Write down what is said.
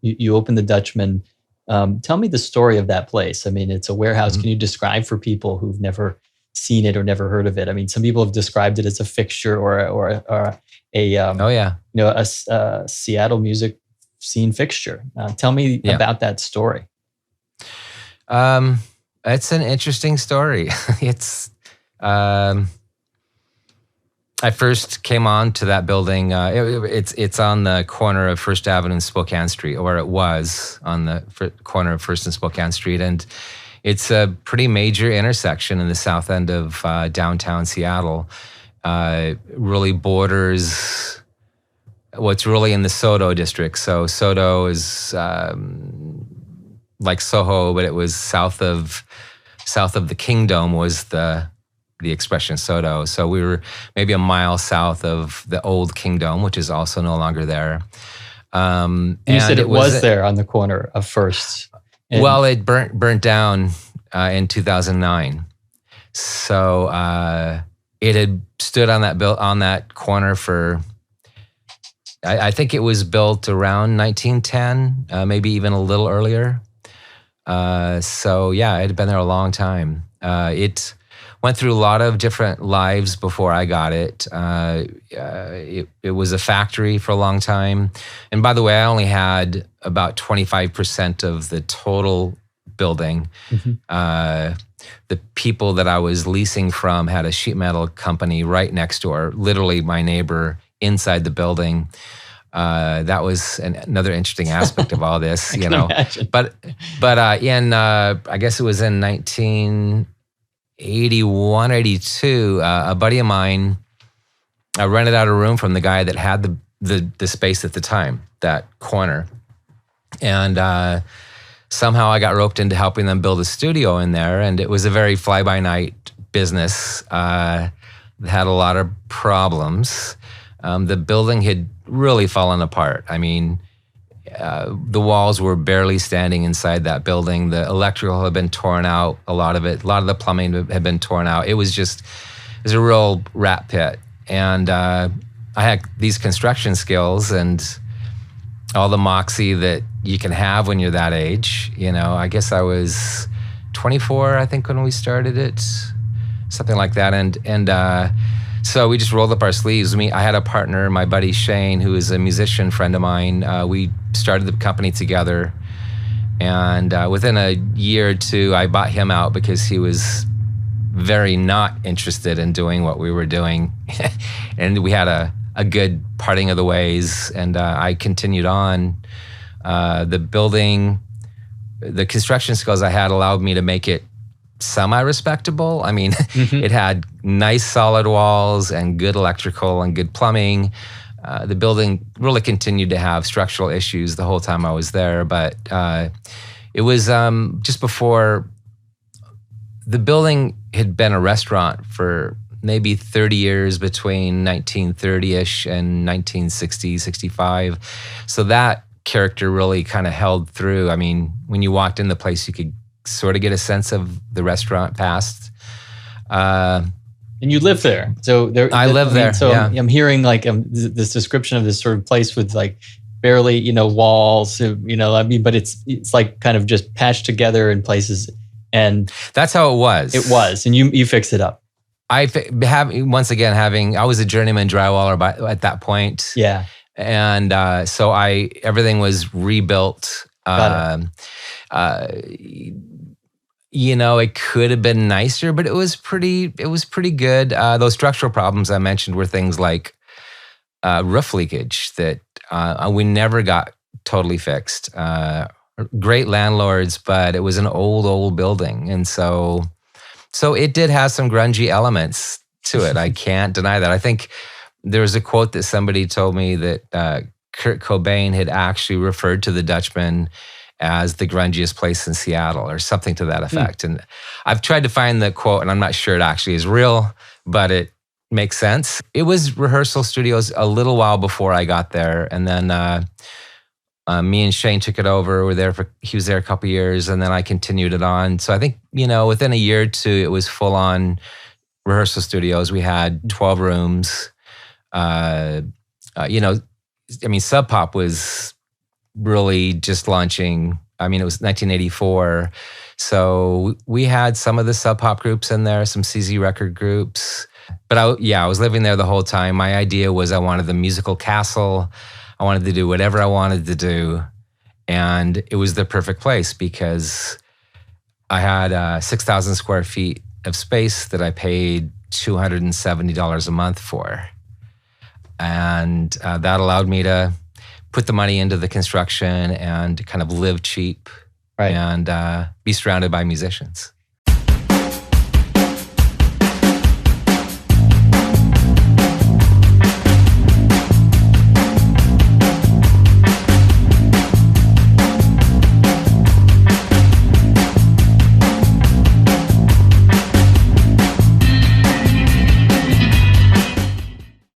you opened the Dutchman. Tell me the story of that place. I mean, it's a warehouse. Mhm. Can you describe for people who've never seen it or never heard of it? I mean, some people have described it as a fixture or a Oh yeah, a Seattle music scene fixture. Tell me yeah. about that story. It's an interesting story. It's I first came on to that building. It's on the corner of First Avenue and Spokane Street, or it was on the corner of First and Spokane Street, and it's a pretty major intersection in the south end of downtown Seattle. Really borders what's really in the SoDo district. So SoDo is like Soho, but it was south of the Kingdome was the expression SoDo. So we were maybe a mile south of the old Kingdome, which is also no longer there. You said it was there on the corner of First. Well, it burnt down in 2009. So it had stood on that corner for, I think it was built around 1910, maybe even a little earlier. So yeah, it had been there a long time. It went through a lot of different lives before I got it. It was a factory for a long time. And by the way, I only had about 25% of the total building. Mm-hmm. The people that I was leasing from had a sheet metal company right next door, literally my neighbor inside the building. That was another interesting aspect of all this, you know. Imagine. But in I guess it was in 1981, 82, a buddy of mine, I rented out a room from the guy that had the space at the time, that corner, and somehow I got roped into helping them build a studio in there, and it was a very fly-by-night business. Had a lot of problems. The building had really fallen apart. I mean, the walls were barely standing inside that building. The electrical had been torn out, a lot of the plumbing had been torn out. It was a real rat pit. And I had these construction skills and all the moxie that you can have when you're that age. You know, I guess I was 24, I think, when we started it, something like that. And so we just rolled up our sleeves. I had a partner, my buddy Shane, who is a musician friend of mine. We started the company together. And within a year or two, I bought him out because he was very not interested in doing what we were doing. And we had a good parting of the ways. And I continued on. The building, the construction skills I had allowed me to make it semi-respectable. I mean, mm-hmm. It had nice solid walls and good electrical and good plumbing. The building really continued to have structural issues the whole time I was there, but it was just before the building had been a restaurant for maybe 30 years between 1930-ish and 1960, 65. So that character really kind of held through. I mean, when you walked in the place, you could sort of get a sense of the restaurant past. And you live there. So I live there. So yeah. I'm hearing like this description of this sort of place with like barely, walls, I mean, but it's like kind of just patched together in places. And that's how it was. It was. And you fixed it up. I was a journeyman drywaller at that point. Yeah. And so everything was rebuilt. It could have been nicer, but it was pretty good. Those structural problems I mentioned were things like roof leakage that we never got totally fixed. Great landlords, but it was an old building. And so it did have some grungy elements to it. I can't deny that. I think there was a quote that somebody told me that Kurt Cobain had actually referred to the Dutchman as the grungiest place in Seattle or something to that effect. And I've tried to find the quote and I'm not sure it actually is real, but it makes sense. It was rehearsal studios a little while before I got there. And then me and Shane took it over. He was there a couple of years and then I continued it on. So I think, within a year or two, it was full on rehearsal studios. We had 12 rooms. Sub Pop was really just launching. I mean, it was 1984. So we had some of the sub pop groups in there, some CZ record groups. But I was living there the whole time. My idea was I wanted the musical castle. I wanted to do whatever I wanted to do. And it was the perfect place because I had 6,000 square feet of space that I paid $270 a month for. And that allowed me to put the money into the construction and kind of live cheap and be surrounded by musicians.